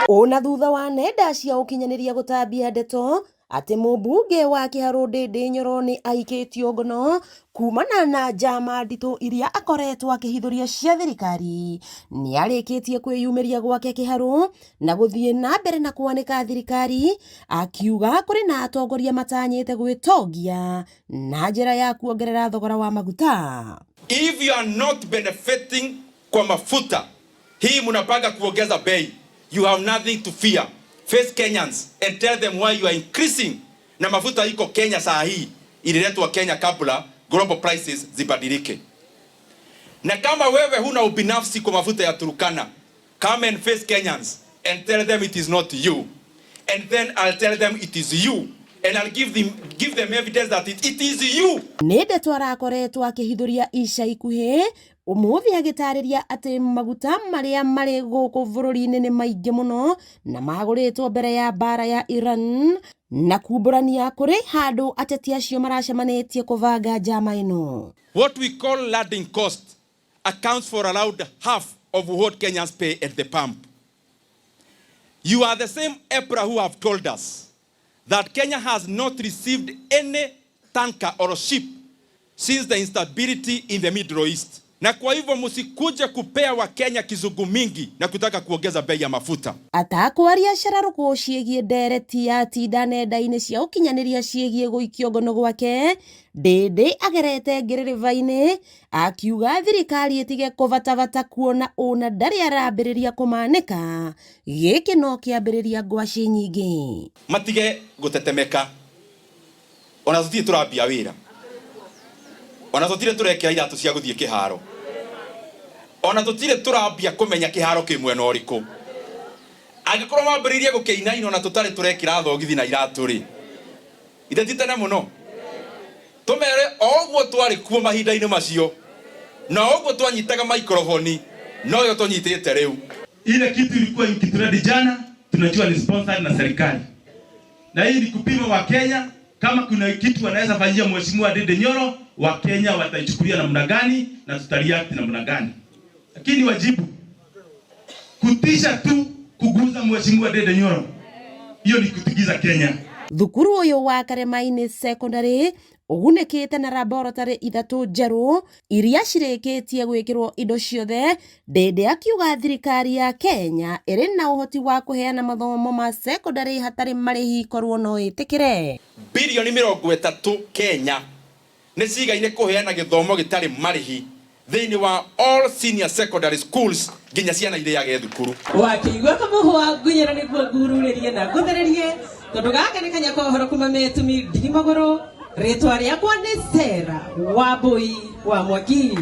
Ona thutha wa nenda cia ukinyaniria gutambia ndeto ati mubunge wa Kiharu Ndindi Nyoro ni aikitio ngono kumana na njama nditu iria akoretwo akihithuria cia thirikari, ni arikitie kwiyumiria gwake Kiharu na guthie na mbere na kwanika thirikari, akiuga kuri na atongoria matanyite gwitongia na njira ya kuongerera thogora wa maguta. If you are not benefiting kwa mafuta, hii munapanga kuongeza bei, you have nothing to fear. Face Kenyans and tell them why you are increasing. Na mafuta iko Kenya saa hii, ililetwa Kenya kabla global prices zibadilike. Na kama wewe huna ubinafsi kwa mafuta ya Turkana, come and face Kenyans and tell them it is not you. And then I'll tell them it is you. And I'll give them evidence that it is you. Nende twarakoretwo akihithuria ica ikuhi, umuthi agitariria ati maguta maria mari guku bururi-ini ni maingi muno na maguritwo mbere ya bara ya Iran, na kuburania kuri handu ateti acio maracemanitie kuvanga njama ino. What we call landing cost accounts for around half of what Kenyans pay at the pump. You are the same EPRA who have told us that Kenya has not received any tanker or ship since the instability in the Middle East. Na kwa hivyo musikuje kupea wa Kenya kizungu mingi na kutaka kuongeza bei ya mafuta. Atakwaria shararuko ciegie ndereti ya tinda nenda-ini cia ukinyaniria ciegie guikio ngono gwake, Ndindi agerete ngiririva-ini akiuga thirikari itige kuvatavata kuona ona ndari arambiriria kumanika, giki no kiambiriria ngwaci nyingi. Matige gutetemeka, ona tutire turambia wira, ona tutire turekera iratu cia guthie kiharo, ona tutire turambia kumenya kiharo ki mwena uriku. Angikorwo mambiririe gukiinaina ona tutare turekira thogithi na iratu ri, itetitene muno tumere ogwo twari kuo mahinda-ini macio na ogwo twanyitaga microphone no yo tonyitite riu. Ile kitu ilikuwa ikitrend jana, tunajua ni sponsored na serikali, na hii ni kupima wa Kenya kama kuna kitu wanaweza fanyia mheshimiwa Ndindi Nyoro, wa Kenya wataichukulia namna gani na tutareact namna gani. Lakini wajibu kutisha tu kuguza mheshimiwa Ndindi Nyoro, hiyo ni kutigiza Kenya. Thukuru uyu wa Karemaini Secondary ugunikite na laboratory ithatu njeru iria cirikitie gwikirwo indo ciothe, Ndindi akiuga thirikari ya Kenya iri na uhoti wa kuheana mathomo ma secondary hatari marihi korwo no itikire. Bilioni 30 Kenya ni cigaine kuheana githomo gitari marihi thiini wa all senior secondary schools nginya ciana iriage thukuru. Wakigwa kamuhwa ngunyera niguo ngururirie na nguthererie tondu gaka ni kanya kohoro kuma metumi Ndini Maguru. Ritwa riakwa ni Sarah Wambui wa Mwaki.